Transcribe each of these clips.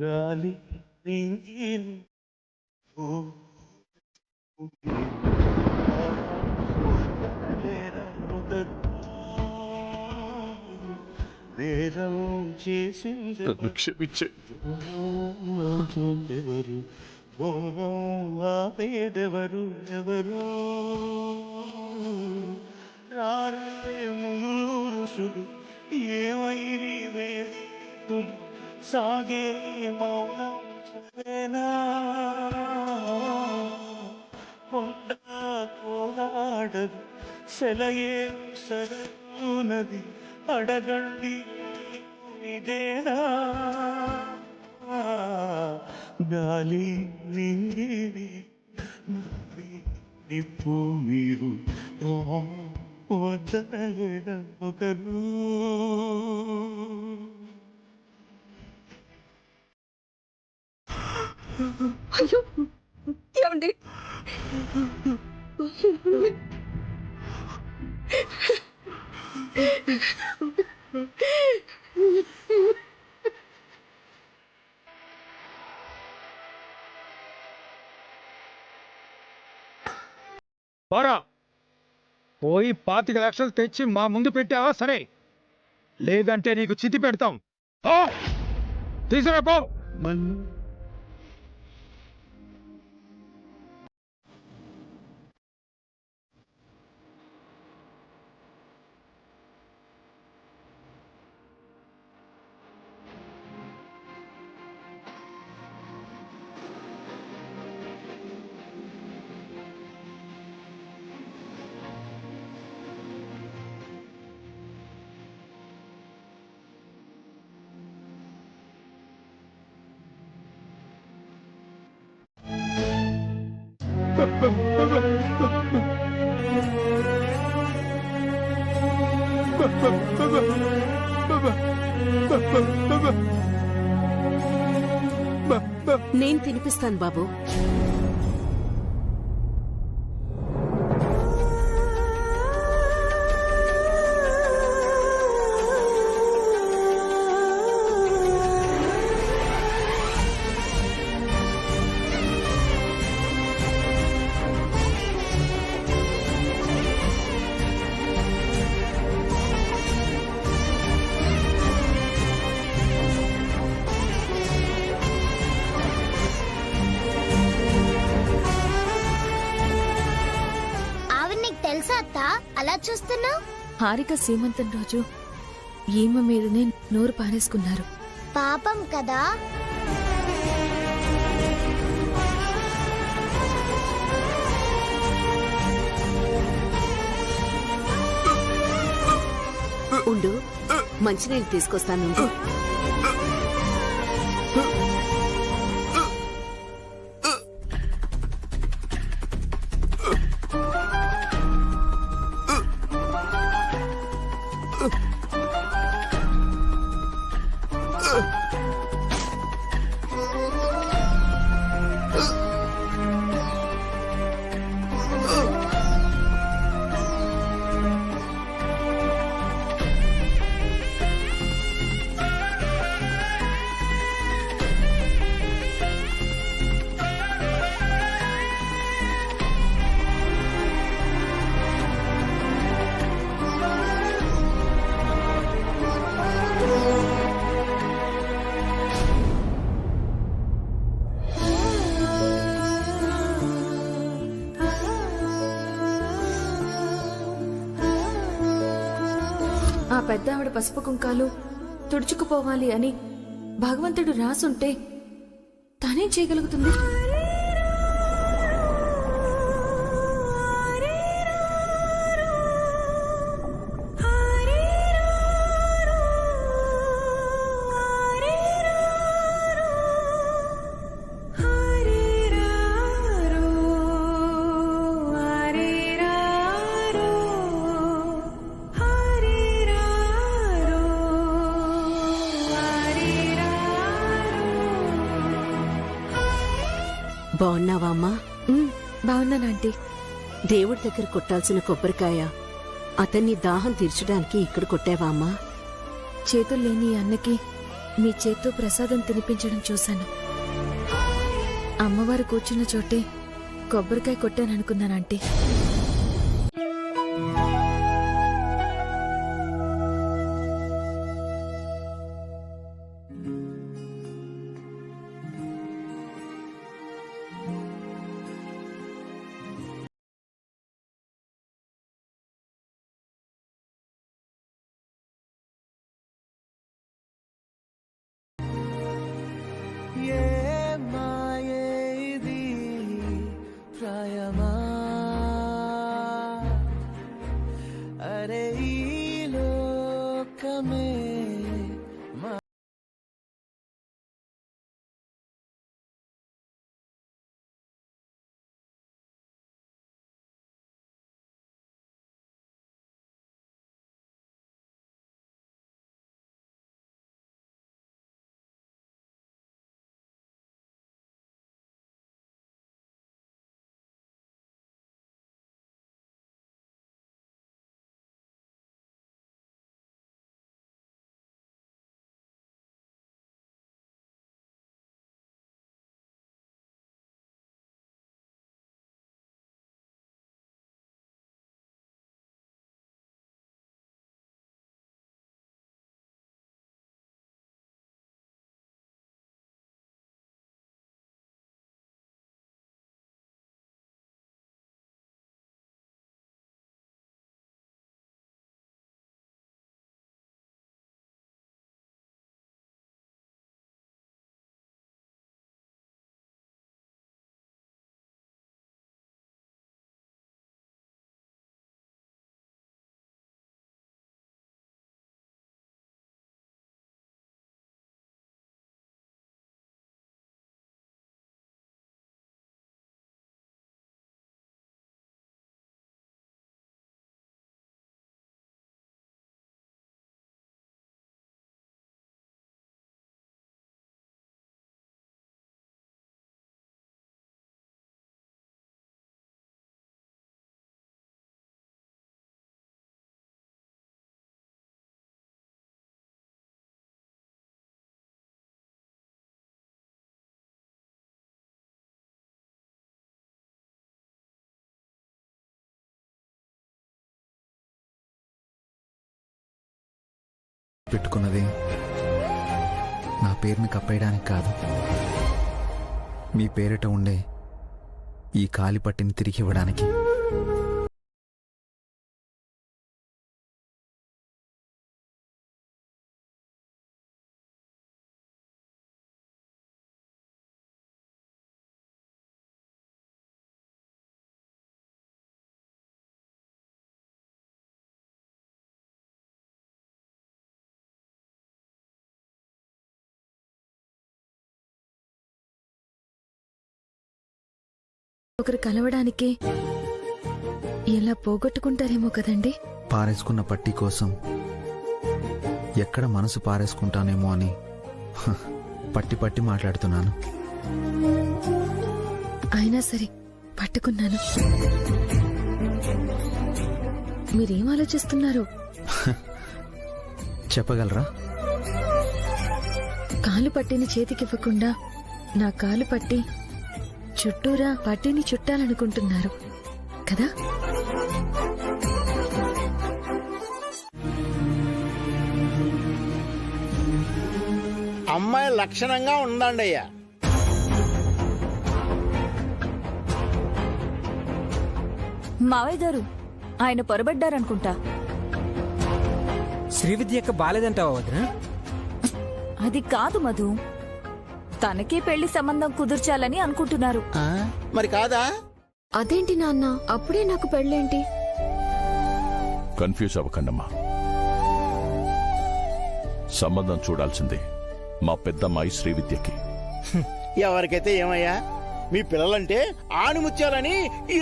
గాలి రింగిన్ ఓ వేదం చేసిందెవరు క్షమించే ఆపేదెవరు ఎవరో రారుషుడు ఏమైరి వేడు సాగే మౌనం పోరాడదు సెలయే సరనది అడగండి ఇదేనా గాలి నింగిని నిప్పు మీరు వద్దన ఒకరు అయ్యో ఏమండి పోరా పోయి 25 లక్షలు తెచ్చి మా ముందు పెట్టావా సరే, లేదంటే నీకు చితి పెడతాం. తీసుకురా పో. నేను తినిపిస్తాను బాబు. అలా చూస్తున్నావు? హారిక సీమంతం రోజు ఈమె మీదనే నోరు పారేసుకున్నారు. పాపం కదా. ఉండు, మంచినీళ్ళు తీసుకొస్తాను. ఆ పెద్ద ఆవిడ పసుపు కుంకాలు తుడుచుకుపోవాలి అని భగవంతుడు రాసుంటే తానేం చేయగలుగుతుంది? బాగున్నావా అమ్మా? బాగున్నాను ఆంటీ. దేవుడి దగ్గర కొట్టాల్సిన కొబ్బరికాయ అతన్ని దాహం తీర్చడానికి ఇక్కడ కొట్టావా అమ్మా? చేతులు లేని అన్నకి మీ చేత్తో ప్రసాదం తినిపించడం చూశాను. అమ్మవారు కూర్చున్న చోటే కొబ్బరికాయ కొట్టాననుకున్నానంటీ. పెట్టుకున్నది నా పేరుని కప్పేయడానికి కాదు, మీ పేరిట ఉండే ఈ కాలిపట్టిని తిరిగి ఇవ్వడానికి. ఒకరు కలవడానికి ఎలా పోగొట్టుకుంటారేమో కదండి. పారేసుకున్న పట్టి కోసం ఎక్కడ మనసు పారేసుకుంటానేమో అని పట్టి పట్టి మాట్లాడుతున్నాను. అయినా సరే పట్టుకున్నాను. మీరేం ఆలోచిస్తున్నారు? చెప్పగలరా? కాలు పట్టిని చేతికివ్వకుండా నా కాలు పట్టి చుట్టూరా పట్టిని చుట్టాలనుకుంటున్నారు కదా? అమ్మాయి లక్షణంగా ఉందండి అయ్యా. మావయ్య గారు ఆయన పొరబడ్డారనుకుంటా. శ్రీవిద్యక్క బాలేదంటావా వదినా? అది కాదు మధు, తనకే పెళ్లి సంబంధం కుదుర్చాలని అనుకుంటున్నారు. మరి కాదా? అదేంటి నాన్న, అప్పుడే నాకు పెళ్ళేంటి? కన్ఫ్యూజ్ అవ్వకండమ్మా. సంబంధం చూడాల్సిందే మా పెద్దమ్మాయి శ్రీవిద్యకి. ఎవరికైతే ఏమయ్యా, మీ పిల్లలంటే ఆణిముత్యాలని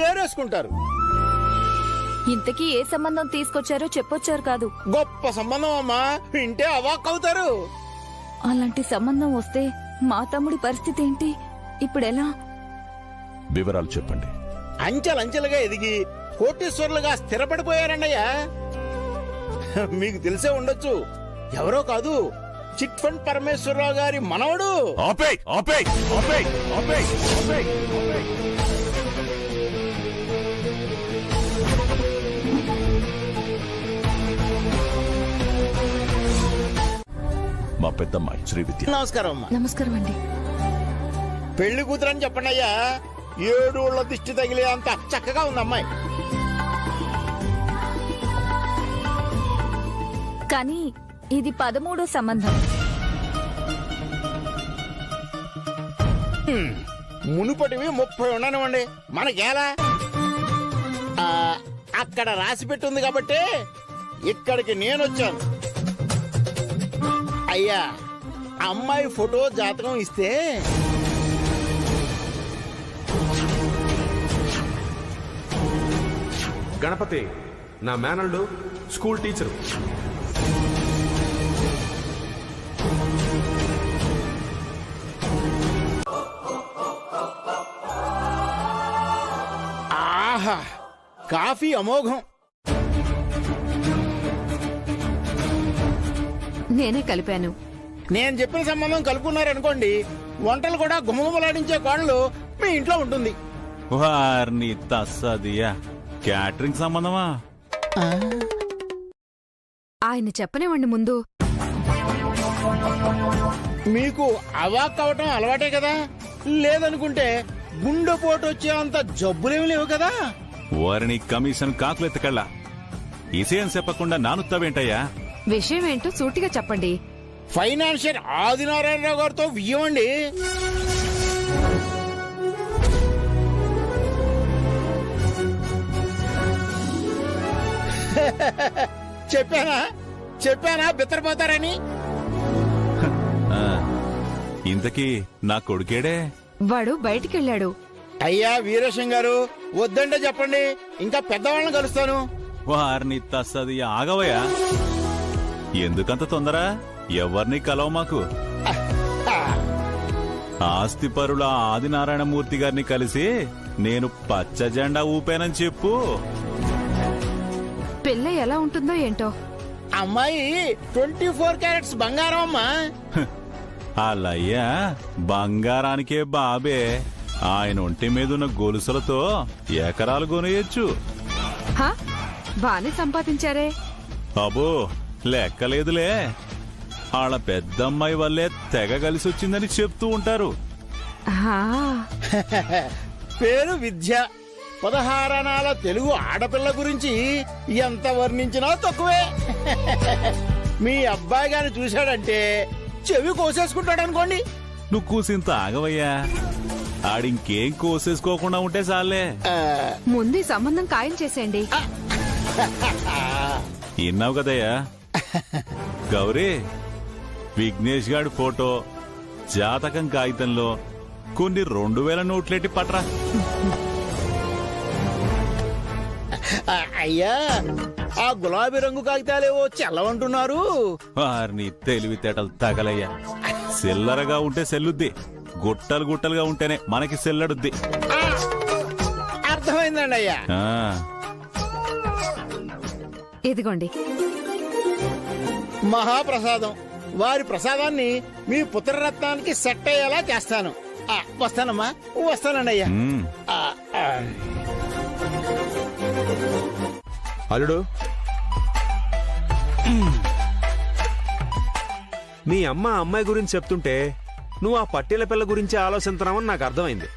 ఏరేసుకుంటారు. ఇంతకీ ఏ సంబంధం తీసుకొచ్చారో చెప్పొచ్చారు కాదు. గొప్ప సంబంధం అమ్మా, వింటే అవాక్కవుతారు. అలాంటి సంబంధం వస్తే మా తమ్ముడి పరిస్థితి ఏంటి? ఇప్పుడెలా? వివరాలు చెప్పండి. అంచెలంచెలుగా ఎదిగి కోటీశ్వరులుగా స్థిరపడిపోయారండయ్యా. మీకు తెలిసే ఉండొచ్చు, ఎవరో కాదు చిట్ ఫండ్ పరమేశ్వరరావు గారి మనవడు. ఆపేయ్ ఆపేయ్ ఆపేయ్ ఆపేయ్ ఆపేయ్ ఆపేయ్. మా పెద్దమ్మాయి శ్రీవిద్య. నమస్కారం అమ్మా. నమస్కారం అండి. పెళ్లి కూతురని చెప్పండి అయ్యా. 7 ఊళ్ళ దిష్టి తగిలే అంత చక్కగా ఉంది అమ్మాయి. కానీ ఇది 13వ సంబంధం. మునుపటివి 30 ఉండనివ్వండి, మనకేలా? అక్కడ రాసి పెట్టుంది కాబట్టి ఇక్కడికి నేనొచ్చాను. అయ్యా, అమ్మాయి ఫోటో జాతకం ఇస్తే గణపతి నా మేనల్డు, స్కూల్ టీచరు. ఆహా, కాఫీ అమోఘం. నేనే కలిపాను. నేను చెప్పిన సంబంధం కలుపుకున్నారనుకోండి, వంటలు కూడా గుమగుమలాడించే కోడలు మీ ఇంట్లో ఉంటుంది. వారిని తస్సదియా క్యాటరింగ్ సంబంధమా? ఆయన చెప్పనివ్వండి ముందు. మీకు అవాక్ అవటం అలవాటే కదా. లేదనుకుంటే గుండెపోటు వచ్చే అంత జబ్బులేమి లేవు కదా. వారిని కమిషన్ కాకులెత్తకళ్ళ విషయం చెప్పకుండా నానుత్తావేంటయ్యా? విషయం ఏంటో సూటిగా చెప్పండి. ఫైనాన్షియర్ ఆదినారాయణరావు గారితో వియ్యమండి. చెప్పానా బిత్తరపోతారని. ఇంతకీ నా కొడుకేడే? వాడు బయటికెళ్ళాడు. అయ్యా వీరేశం గారు, వద్దంటే చెప్పండి, ఇంకా పెద్దవాళ్ళని కలుస్తాను. వారిని తస్సది ఆగవయ్యా. ఎందుకంత తొందర? ఎవరిని కలవ మాకు. ఆస్తిపరుల ఆదినారాయణమూర్తి గారిని కలిసి నేను పచ్చ జెండా ఊపానని చెప్పు. పిల్ల ఎలా ఉంటుందో ఏంటో. అమ్మాయి 24 క్యారెట్స్ బంగారం అమ్మా. అల్లయ్యా బంగారానికే బాబే. ఆయన ఒంటి మీదున్న గొలుసులతో ఎకరాలు కొనేయచ్చు. బానే సంపాదించారే. అబో లెక్కలేదులే. వాళ్ళ పెద్దమ్మాయి వల్లే తెగ కలిసి వచ్చిందని చెప్తూ ఉంటారు. పేరు విద్య. 16 అనాల తెలుగు ఆడపిల్ల గురించి ఎంత వర్ణించినా తక్కువే. మీ అబ్బాయి గారిని చూశాడంటే చెవి కోసేసుకుంటాడు అనుకోండి. నువ్వు కూసింత ఆగవయ్యా. ఆడింకేం కోసేసుకోకుండా ఉంటే చాలే. ముందు ఈ సంబంధం ఖాయం చేసేయండి. విన్నావు కదయ్యా. గౌరీ, విఘ్నేష్ గాడి ఫోటో జాతకం కాగితంలో కొన్ని 2000 నోట్లెట్టి పట్రా. అయ్యా, ఆ గులాబీ రంగు కాగితాలేవో చెల్లవంటున్నారు. వారిని తెలివితేటలు తగలయ్యా. సిల్లరగా ఉంటే సెల్లుద్ది, గుట్టలు గుట్టలుగా ఉంటేనే మనకి సెల్లడుద్ది. అర్థమైందండి అయ్యా. ఇదిగోండి మహాప్రసాదం. వారి ప్రసాదాన్ని మీ పుత్రరత్నానికి సెట్ అయ్యేలా చేస్తాను. వస్తానమ్మా, వస్తానండి అయ్యా. అల్లుడు, మీ అమ్మాయి గురించి చెప్తుంటే నువ్వు ఆ పట్టీల పిల్ల గురించి ఆలోచిస్తున్నావని నాకు అర్థమైంది.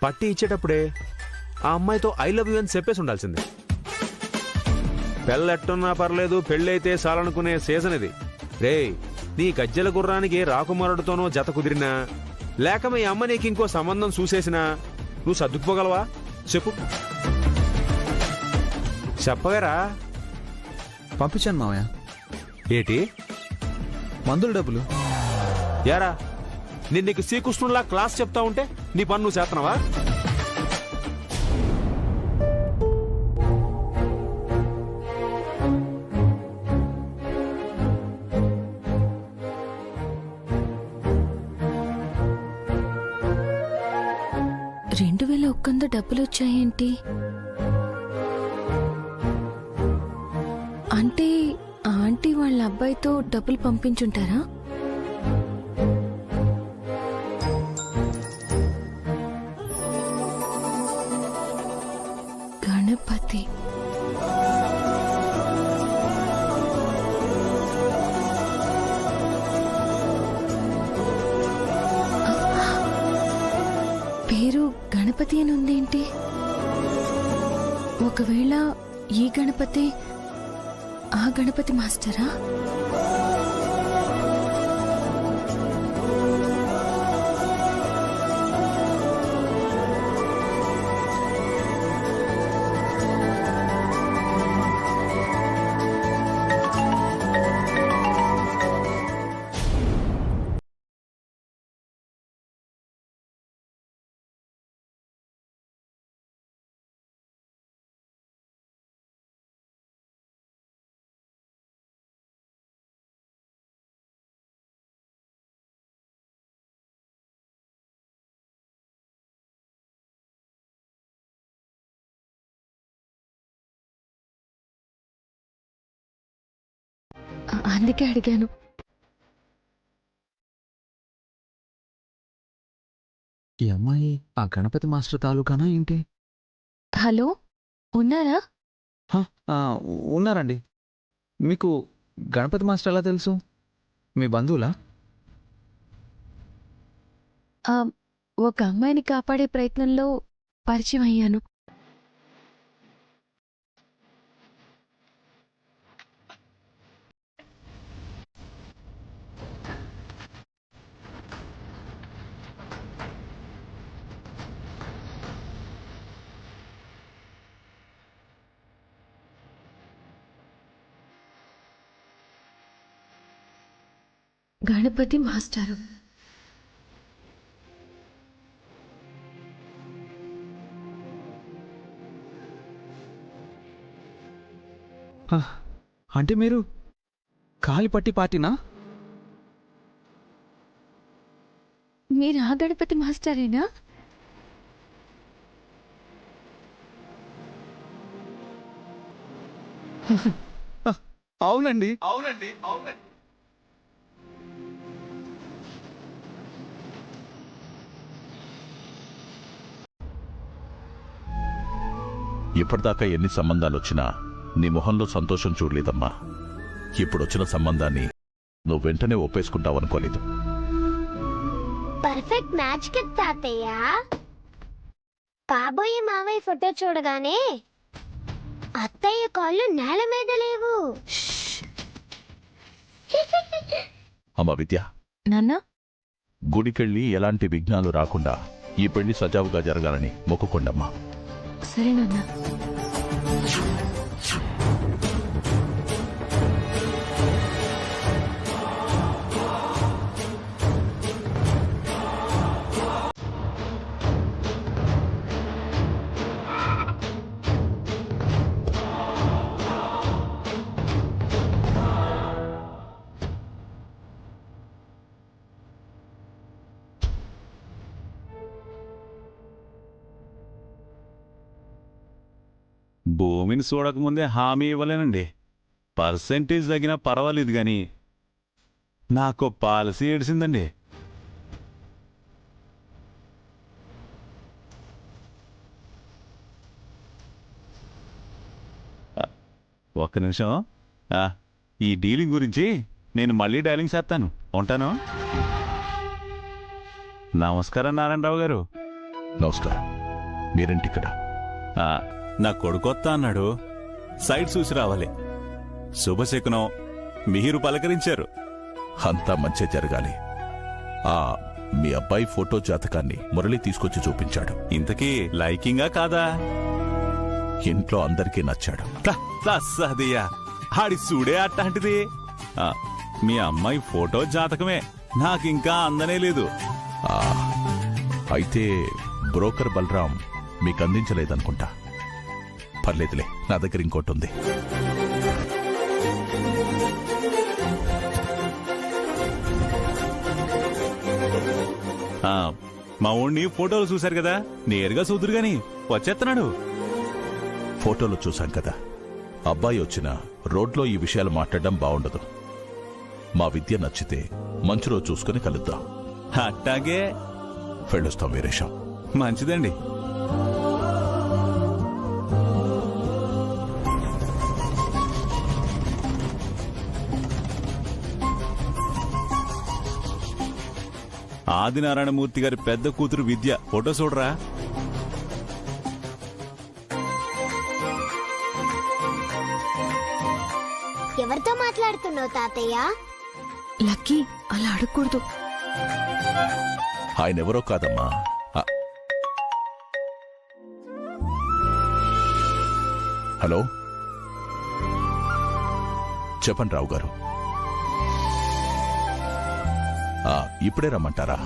పట్టి ఇచ్చేటప్పుడే ఆ అమ్మాయితో ఐ లవ్ యూ అని చెప్పేసి ఉండాల్సింది. పెళ్ళెట్టున్నా పర్లేదు, పెళ్ళైతే చాలనుకునే సీజన్ ఇది. రే, నీ గజ్జల గుర్రానికి రాకుమారుడితోనో జత కుదిరినా, లేక మీ అమ్మ నీకు ఇంకో సంబంధం చూసేసినా నువ్వు సర్దుకుపోగలవా? చెప్పు. చెప్పగారా? పంపించాను మావయ్య. ఏటి? మందుల డబ్బులు. యారా, నేను నీకు శ్రీకృష్ణుల్లా క్లాస్ చెప్తా ఉంటే నీ పని నువ్వు చేస్తున్నావా? ఒక్కంత డబ్బులు వచ్చాయేంటి? అంటే ఆంటీ వాళ్ళ అబ్బాయితో డబ్బులు పంపించుంటారా? గణపతి అని ఉందేంటి? ఒకవేళ ఈ గణపతి ఆ గణపతి మాస్టరా? అందుకే అడిగాను. ఈ అమ్మాయి ఆ గణపతి మాస్టర్ తాలూకానా ఏంటి? హలో, ఉన్నారా? ఉన్నారండి. మీకు గణపతి మాస్టర్ ఎలా తెలుసు? మీ బంధువులా? ఒక అమ్మాయిని కాపాడే ప్రయత్నంలో పరిచయం అయ్యాను. గణపతి మాస్టారు. అంటే మీరు కాలిపట్టి పార్టీనా? మీరు ఆ గణపతి మాస్టరేనా? అవునండి. ఇప్పటిదాకా ఎన్ని సంబంధాలు వచ్చినా నీ మొహంలో సంతోషం చూడలేదమ్మా. ఇప్పుడొచ్చిన సంబంధాన్ని నువ్వు వెంటనే ఒప్పేసుకుంటావనుకోలేదు. పర్ఫెక్ట్ మ్యాచ్ కదా తాతయ్య. కాబోయే మావయ్య ఫోటో చూడగానే అత్తయ్య కాళ్ళు నేల మీద లేవు. అమ్మ విద్య, నాన్న, గుడికెళ్ళి ఎలాంటి విఘ్నాలు రాకుండా ఈ పెళ్లి సజావుగా జరగాలని మొక్కుకోండమ్మా. సరే నాన్న. భూమిని చూడకముందే హామీ ఇవ్వలేనండి. పర్సెంటేజ్ తగినా పర్వాలేదు గాని నాకు పాలసీ ఏడిసిందండి. ఒక్క నిమిషం. ఈ డీలింగ్ గురించి నేను మళ్ళీ డైలింగ్ చేస్తాను. ఉంటాను. నమస్కారం నారాయణరావు గారు. నమస్కారం. మీరేంటిక్కడ? నా కొడుకొత్తా అన్నాడు. సైట్ చూసి రావాలి. శుభశకునం. మీరు పలకరించారు. అంతా మంచి జరగాలి. మీ అబ్బాయి ఫోటో జాతకాన్ని మురళి తీసుకొచ్చి చూపించాడు. ఇంతకీ లైకింగా కాదా? ఇంట్లో అందరికీ నచ్చాడు. అదియా ఆడి చూడే అట్లాంటిది. మీ అమ్మాయి ఫోటో జాతకమే నాకింకా అందనే లేదు. అయితే బ్రోకర్ బలరాం మీకు అందించలేదనుకుంటా. పర్లేదులే, నా దగ్గర ఇంకోటి ఉంది. మా ఊణ్ణి ఫోటోలు చూశారు కదా, నేరుగా చూదురు గాని వచ్చేస్తున్నాడు. ఫోటోలు చూశాం కదా, అబ్బాయి వచ్చిన రోడ్లో ఈ విషయాలు మాట్లాడడం బాగుండదు. మా విద్య నచ్చితే మంచి రోజు చూసుకుని కలుద్దాం. అట్టాగే. వెళ్ళొస్తాం వీరేశం. మంచిదండి. ఆదినారాయణమూర్తి గారి పెద్ద కూతురు విద్య ఫోటో చూడరా. ఎవరితో మాట్లాడుతున్నావు తాతయ్య? లక్కీ అలా అడగకూడదు. ఆయనెవరో కాదమ్మా. హలో, చెప్పండి రావు గారు. ఇప్పుడే రమ్మంటారా?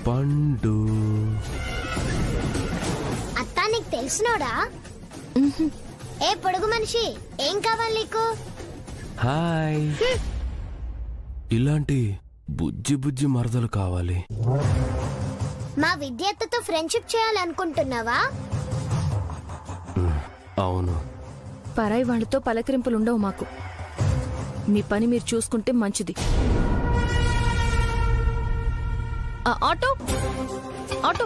పండు అత్తా నీకు తెలిసినోడా? ఏ పొడుగు మనిషి, ఏం కావాలి నీకు? హాయ్. ఇలాంటి బుజ్జి బుజ్జి మరదలు కావాలి. మా విద్యార్థితో ఫ్రెండ్షిప్ చేయాలనుకుంటున్నావా? అవును. పరాయి వాళ్ళతో పలకరింపులుండవు మాకు. మీ పని మీరు చూసుకుంటే మంచిది. ఆటో ఆటో,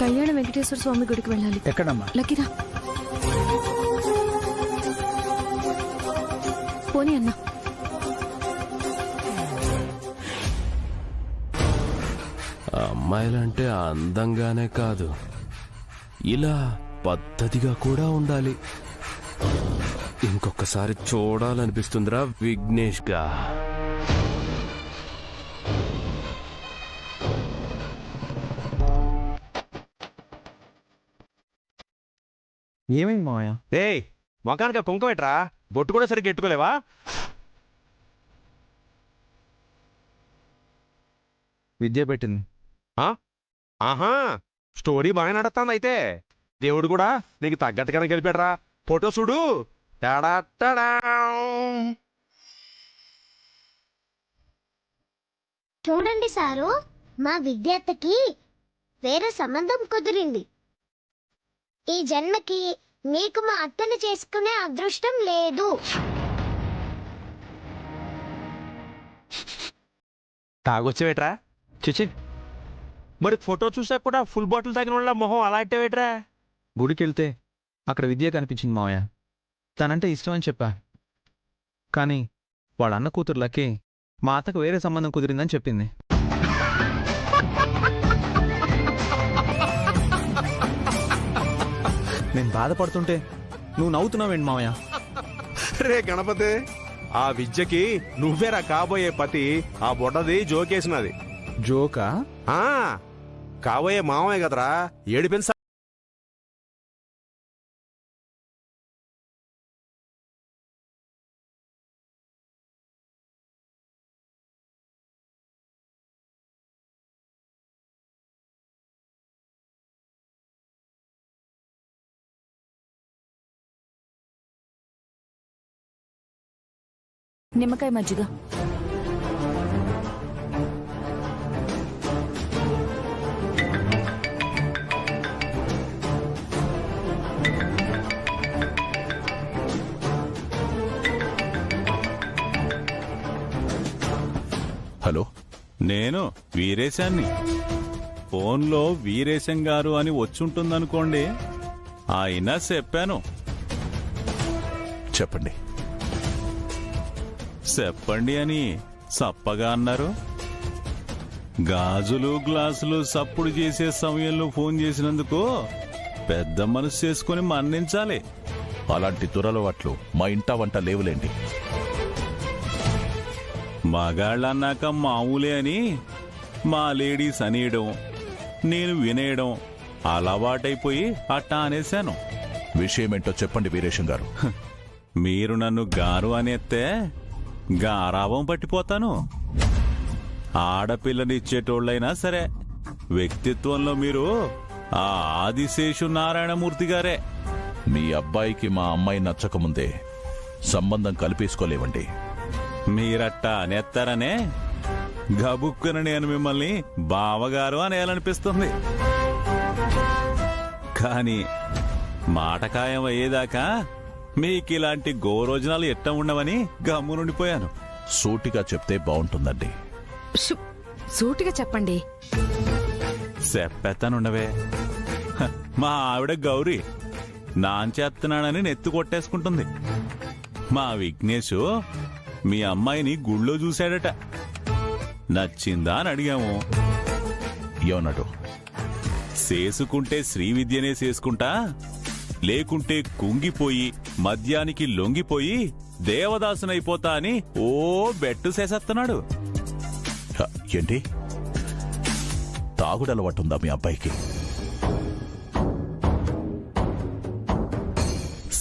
కళ్యాణ వెంకటేశ్వర స్వామి గుడికి వెళ్ళాలి. ఎక్కడమ్మా? లక్కీరా పోనీ అన్నా. అమ్మాయిలంటే అందంగానే కాదు, ఇలా పద్ధతిగా కూడా ఉండాలి. ఇంకొకసారి చూడాలనిపిస్తుందిరా విఘ్నేష్ గా. ఏమైంది మావయ్య? ఏయ్, మొఖానికి కుంకమేట్రా, బొట్టు కూడా సరిగ్గా ఎట్టుకోలేవా? విద్య పెట్టింది. ఆహా, స్టోరీ బాగా నడుస్తుంది అయితే. దేవుడు కూడా నీకు తగ్గట్టుగానే గెలిపాడరా. ఫోటో చూడు. చూడండి సారు, మా విద్యార్థికి వేరే సంబంధం కుదిరింది. ఈ జన్మకి నీకు మా అత్తని చేసుకునే అదృష్టం లేదు. తాగొచ్చేవేట్రా? చిచి, మరి ఫోటో చూసాక కూడా ఫుల్ బాటిల్ తాగిన వాళ్ళ మొహం అలా ఇట్టేవేట్రా? గుడికి వెళ్తే అక్కడ విద్య కనిపించింది మావయ్య. తనంటే ఇష్టం అని చెప్పా. కానీ వాళ్ళ అన్న కూతురులకి మా అత్తకు వేరే సంబంధం కుదిరిందని చెప్పింది. నేను బాధపడుతుంటే నువ్వు నవ్వుతున్నావేంటి మావయ్య? రే గణపతి, ఆ విద్యకి నువ్వేరా కాబోయే పతి. ఆ బొడ్డది జోకేసినది. జోకా? కాబోయే మామయ్య కదరా, ఏడిపిన నిమ్మకాయ మజ్జిగ. హలో, నేను వీరేశాన్ని. ఫోన్లో వీరేశం గారు అని వచ్చుంటుందనుకోండి. అయినా చెప్పాను. చెప్పండి. చెప్పండి అని సప్పగా అన్నారు. గాజులు గ్లాసులు సప్పుడు చేసే సమయంలో ఫోన్ చేసినందుకు పెద్ద మనసు చేసుకుని మన్నించాలి. అలాంటి దురలవాట్లు మా ఇంట వంట లేవులేండి. మగాళ్ళన్నాక మామూలే అని మా లేడీస్ అనేయడం, నేను వినేయడం అలవాటైపోయి అట్టా అనేశాను. విషయమేంటో చెప్పండి వీరేశం గారు. మీరు నన్ను గారు అనేస్తే గారావం పట్టిపోతాను. ఆడపిల్లనిచ్చేటోళ్ళైనా సరే వ్యక్తిత్వంలో మీరు ఆ ఆదిశేషు నారాయణమూర్తి గారే. మీ అబ్బాయికి మా అమ్మాయి నచ్చకముందే సంబంధం కలిపేసుకోలేవండి. మీరట్టా అనేస్తారనే గబుక్కున నేను మిమ్మల్ని బావగారు అనేయాలనిపిస్తుంది. కానీ మాట ఖాయం అయ్యేదాకా మీకిలాంటి గోరోజనాలు ఎట్ట ఉండవని గమ్మునుండిపోయాను. సూటిగా చెప్తే బాగుంటుందండి. షు, సూటిగా చెప్పండి. చెప్పేస్తానుండవే. హ, మా ఆవిడ గౌరీ నాంచేస్తున్నానని నెత్తి కొట్టేసుకుంటుంది. మా విఘ్నేశు మీ అమ్మాయిని గుళ్ళో చూశాడట. నచ్చిందా అని అడిగాము. ఏమన్నాడు? చేసుకుంటే శ్రీ విద్యనే చేసుకుంటా, లేకుంటే కుంగిపోయి మద్యానికి లొంగిపోయి దేవదాసునైపోతా అని ఓ బెట్టు చేసేస్తున్నాడు. హ, ఏంటి తాగుడలవాటుందా మీ అబ్బాయికి?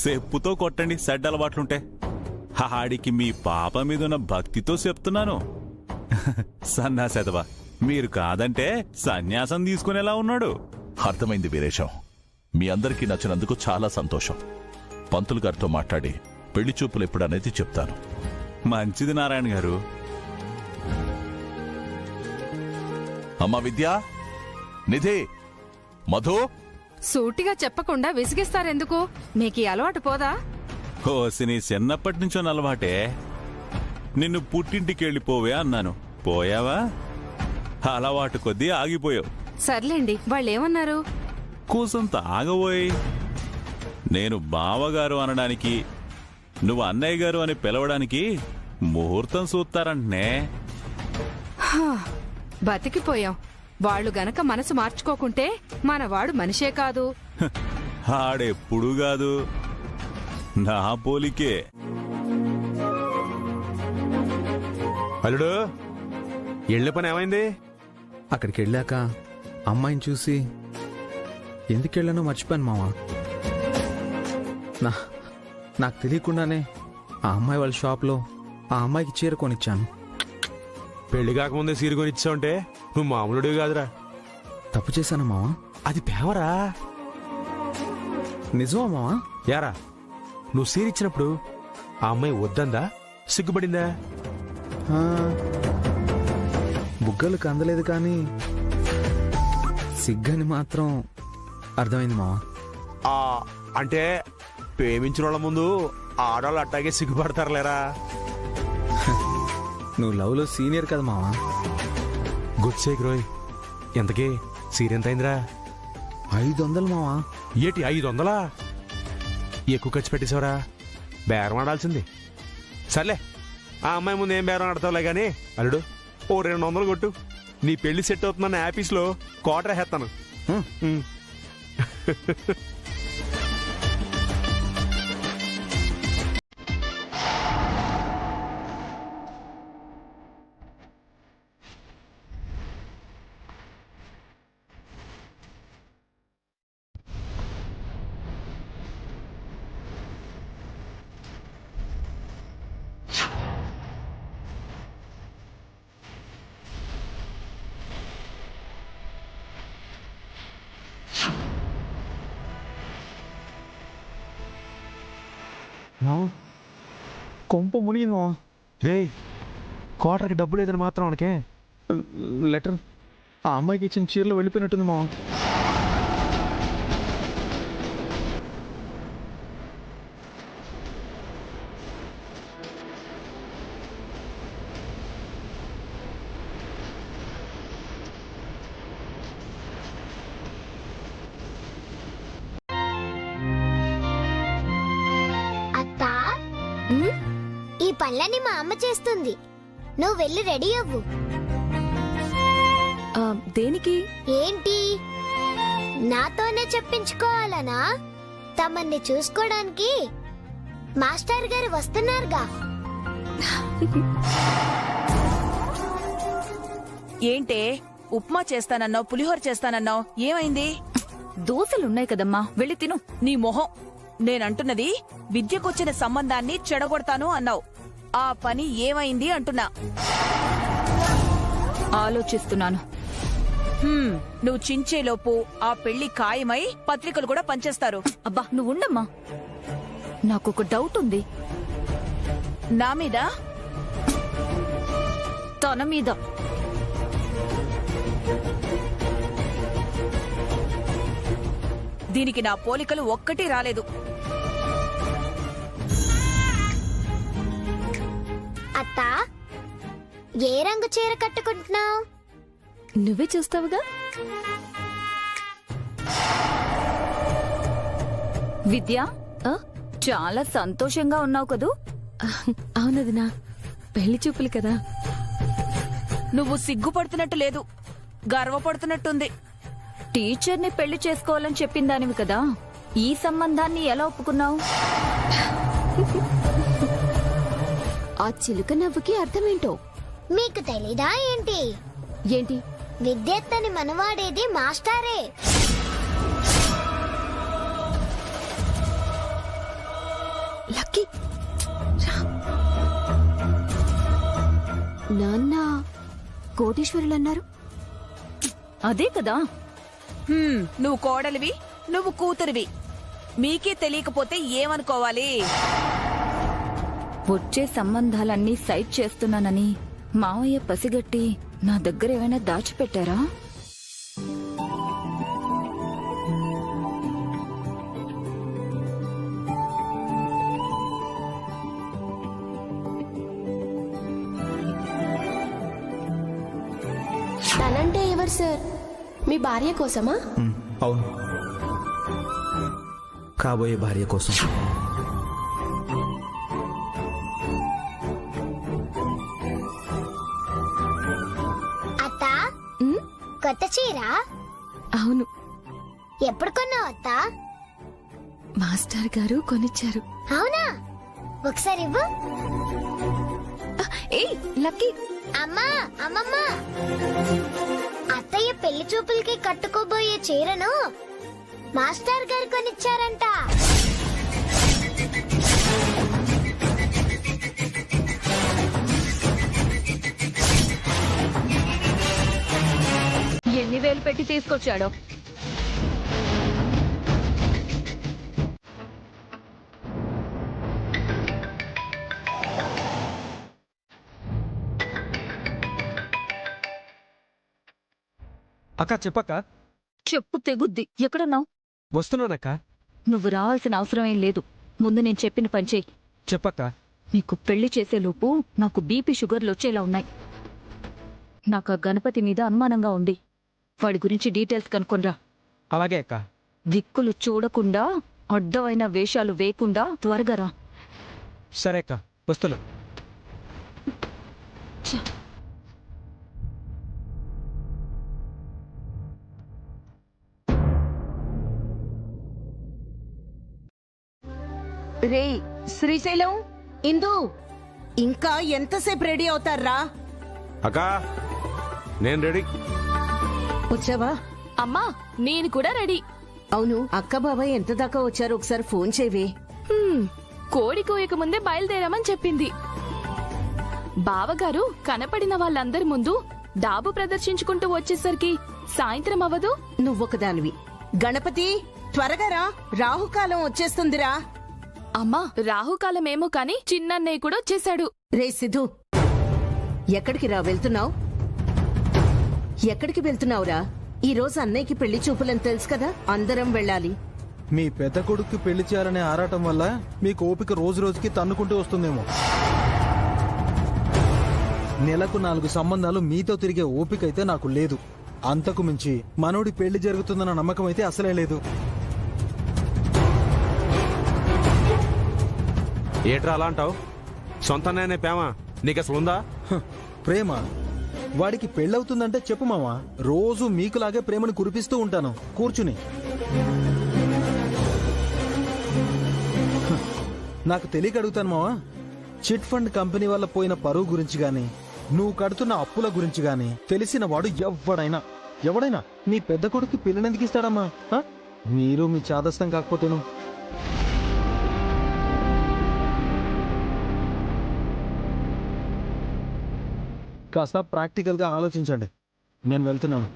చెప్పుతో కొట్టండి సెడ్డలవాట్లుంటే. ఆడికి మీ పాప మీదున్న భక్తితో చెప్తున్నాను. సన్నాసెదవా, మీరు కాదంటే సన్యాసం తీసుకునేలా ఉన్నాడు. అర్థమైంది వీరేశం. మీ అందరికీ నచ్చినందుకు చాలా సంతోషం. పంతులు గారితో మాట్లాడి పెళ్లి చూపులు ఎప్పుడనేది చెప్తాను. మంచిది నారాయణ గారు. అమ్మా విద్య, నిధి, మధు, సూటిగా చెప్పకుండా విసిగిస్తారెందుకు? మీకు అలవాటు పోదా? ఓసిని చిన్నప్పటి నుంచో అలవాటే. నిన్ను పుట్టింటికి వెళ్ళిపోవే అన్నాను, పోయావా? అలవాటు కొద్దీ ఆగిపోయావు. సర్లేండి, వాళ్ళేమన్నారు? కూసంత ఆగబోయి. నేను బావగారు అనడానికి నువ్వు అన్నయ్య గారు అని పిలవడానికి ముహూర్తం చూస్తారంటనే. బతికిపోయాం. వాళ్ళు గనక మనసు మార్చుకోకుంటే మనవాడు మనిషే కాదు. ఆడెప్పుడు కాదు, నా పోలికే. అల్లుడు, ఎళ్ళ పని ఏమైంది? అక్కడికి వెళ్ళాక అమ్మాయిని చూసి ఎందుకెళ్ళానో మర్చిపోయాను మావా. నాకు తెలియకుండానే ఆ అమ్మాయి వాళ్ళ షాప్లో ఆ అమ్మాయికి చీర కొనిచ్చాను. పెళ్లి కాకముందే సీరు కొనిచ్చావంటే నువ్వు మామూలుడివి కాదురా. తప్పు చేశాను మావా. అది పేవరా? నిజమా మావా? యారా, నువ్వు సీరిచ్చినప్పుడు ఆ అమ్మాయి వద్దందా, సిగ్గుపడిందా? బుగ్గలకు అందలేదు కానీ సిగ్గని మాత్రం అర్థమైంది మావా. అంటే ప్రేమించిన వాళ్ళ ముందు ఆడవాళ్ళు అట్టాగే సిగ్గుపడతారులేరా. నువ్వు లవ్లో సీనియర్ కదా మావా. గుడ్ సేక్ రోయ్. ఎంతకీ సీర్ ఎంత అయిందిరా? 500 మావా. ఏటి 500? ఎక్కువ ఖర్చు పెట్టేశావరా. బేరం ఆడాల్సింది. సర్లే, ఆ అమ్మాయి ముందు ఏం బేరం ఆడతావులే గాని అల్లుడు, ఓ 200 కొట్టు. నీ పెళ్లి సెట్ అవుతుందన్న ఆఫీస్లో క్వార్టర్ వేస్తాను. కొంప మునిగింది మావా. రే, క్వార్టర్కి డబ్బు లేదని మాత్రం మనకే లెటర్ ఆ అమ్మాయికి ఇచ్చిన చీరలో వెళ్ళిపోయినట్టుంది మావా. ఈ పనులన్నీ మా అమ్మ చేస్తుంది. నువ్వు వెళ్ళి రెడీ అవ్వు. దేనికి? ఏంటి, నాతోనే చెప్పించుకోవాలనా? తమన్ని చూసుకోవడానికి మాస్టర్ గారు వస్తున్నారుగా. ఏంటే ఉప్మా చేస్తానన్నావు, పులిహోర చేస్తానన్నావు, ఏమైంది? దోశలున్నాయి కదమ్మా, వెళ్ళి తిను. నీ మొహం. నేనంటున్నది విద్యకొచ్చిన సంబంధాన్ని చెడగొడతాను అన్నావు. ఆ పని ఏమైంది అంటున్నా. ఆలోచిస్తున్నాను. నువ్వు చించేలోపు ఆ పెళ్లి ఖాయమై పత్రికలు కూడా పంచేస్తారు. అబ్బా నువ్వు ఉండమ్మా, నాకొక డౌట్ ఉంది. నా మీద? తన మీద. దీనికి నా పోలికలు ఒక్కటి రాలేదు. అత్తా, ఏ రంగు చీర కట్టుకుంటున్నావు? నువ్వే చూస్తావుగా. విద్య, చాలా సంతోషంగా ఉన్నావు కదూ? అవునదినా, పెళ్లి చూపులు కదా. నువ్వు సిగ్గుపడుతున్నట్టు లేదు, గర్వపడుతున్నట్టుంది. టీచర్ని పెళ్లి చేసుకోవాలని చెప్పిందానివి కదా, ఈ సంబంధాన్ని ఎలా ఒప్పుకున్నావు? ఆ చిలుక నవ్వుకి అర్థమేంటో మీకు తెలీదా ఏంటి? ఏంటి? విద్యత్తని మనవాడేది మాస్టారే. లక్కీ, నాన్న కోటీశ్వరులు అన్నారు. అదే కదా. నువ్వు కోడలివి, నువ్వు కూతురివి. మీకే తెలియకపోతే ఏమనుకోవాలి? వచ్చే సంబంధాలన్నీ సైట్ చేస్తున్నానని మావయ్య పసిగట్టి నా దగ్గర ఏమైనా దాచిపెట్టారా? తనంటే ఎవరు సార్? మీ భార్య కోసమా? అవును, కాబోయే భార్య కోసం. అత్తా, కొత్త చీర? అవును. ఎప్పుడు కొన్నావు అత్తా? మాస్టర్ గారు కొనిచ్చారు. అవునా? ఒకసారి ఇవ్వు. ఏయ్ లక్కీ, అమ్మా, అమ్మమ్మ, అత్తయ్య పెళ్లి చూపులకి కట్టుకోబోయే చీరను మాస్టర్ గారు కొనిచ్చారంట. ఎన్ని వేలు పెట్టి తీసుకొచ్చాడో. అక్క చెప్పక్క. చెప్పు తెగుద్ది. ఎక్కడున్నావు? వస్తున్నానక్క. నువ్వు రావాల్సిన అవసరం ఏం లేదు. ముందు నేను చెప్పిన పని చెయ్యి. చెప్పక్క. నీకు పెళ్లి చేసేలోపు నాకు బీపీ షుగర్లు వచ్చేలా ఉన్నాయి. నాకు ఆ గణపతి మీద అనుమానంగా ఉంది. వాడి గురించి డీటెయిల్స్ కనుక్కొనిరా. అలాగే అక్క. దిక్కులు చూడకుండా, అడ్డమైన వేషాలు వేయకుండా త్వరగా రా. సరే అక్క, వస్తున్నా. రే శ్రీశైలం, ఇందు, ఇంకా ఎంతసేపు రెడీ అవుతారా? అక్కా, నేను రెడీ. వచ్చావా? అమ్మా, నేను కూడా రెడీ. అవును, అక్క బాబాయ్ ఎంత దాకా వచ్చారు? ఒకసారి ఫోన్ చేయవే. కోడి కోయక ముందే బయలుదేరామని చెప్పింది. బావగారు కనపడిన వాళ్ళందరి ముందు డాబు ప్రదర్శించుకుంటూ వచ్చేసరికి సాయంత్రం అవ్వదు. నువ్వొకదానివి. గణపతి, త్వరగా రా, రాహుకాలం వచ్చేస్తుందిరా. అమ్మా, రాహుకాలమేమో కాని చిన్నన్నయ్య కూడా వచ్చేశాడు. రే సిద్ధు, ఎక్కడికి రా వెళ్తున్నావు? ఎక్కడికి వెళ్తున్నావురా? ఈ రోజు అన్నయ్యకి పెళ్లి చూపులని తెలుసు కదా, అందరం వెళ్ళాలి. మీ పెద్ద కొడుక్కి పెళ్లి చేయాలనే ఆరాటం వల్ల మీకు ఓపిక రోజు రోజుకి తన్నుకుంటూ వస్తుందేమో. నెలకు 4 సంబంధాలు మీతో తిరిగే ఓపిక అయితే నాకు లేదు. అంతకు మించి మనోడి పెళ్లి జరుగుతుందన్న నమ్మకం అయితే అసలే లేదు. ఏట్రా అలా అంటావు? సొంతనే ప్రేమ నీకు అసలు ఉందా? ప్రేమ? వాడికి పెళ్ళవుతుందంటే చెప్పు మావా, రోజు మీకులాగే ప్రేమను కురిపిస్తూ ఉంటాను కూర్చుని. నాకు తెలియక అడుగుతాను మావా, చిట్ ఫండ్ కంపెనీ వల్ల పోయిన పరువు గురించి గాని, నువ్వు కడుతున్న అప్పుల గురించి గాని తెలిసిన వాడు ఎవడైనా నీ పెద్ద కొడుకు పెళ్ళినందుకు ఇస్తాడమ్మా? మీరు మీ చాదస్తం కాకపోతేను. కాస్త ప్రాక్టికల్గా ఆలోచించండి. నేను వెళ్తున్నాను.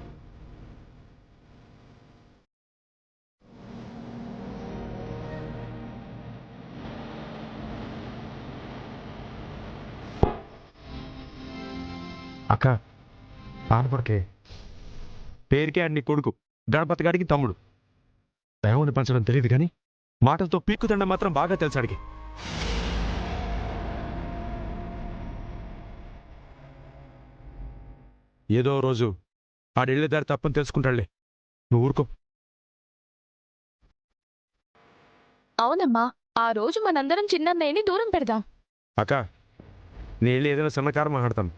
అక్క ఆనపడకే పేరుకే అన్ని కొడుకు గణపతి గారికి తమ్ముడు దైవాన్ని పంచడం తెలియదు కానీ మాటలతో పీక్కుతండం మాత్రం బాగా తెలుసు అడిగి. ఏదో రోజు ఆడెళ్ళే దారి తప్పని తెలుసుకుంటాడులే, నువ్వు ఊరుకో. అవునమ్మా, ఆ రోజు మనందరం చిన్నన్నయ్యని దూరం పెడదాం. అక్క నేను ఏదైనా సన్నకారం మాట్లాడతాను.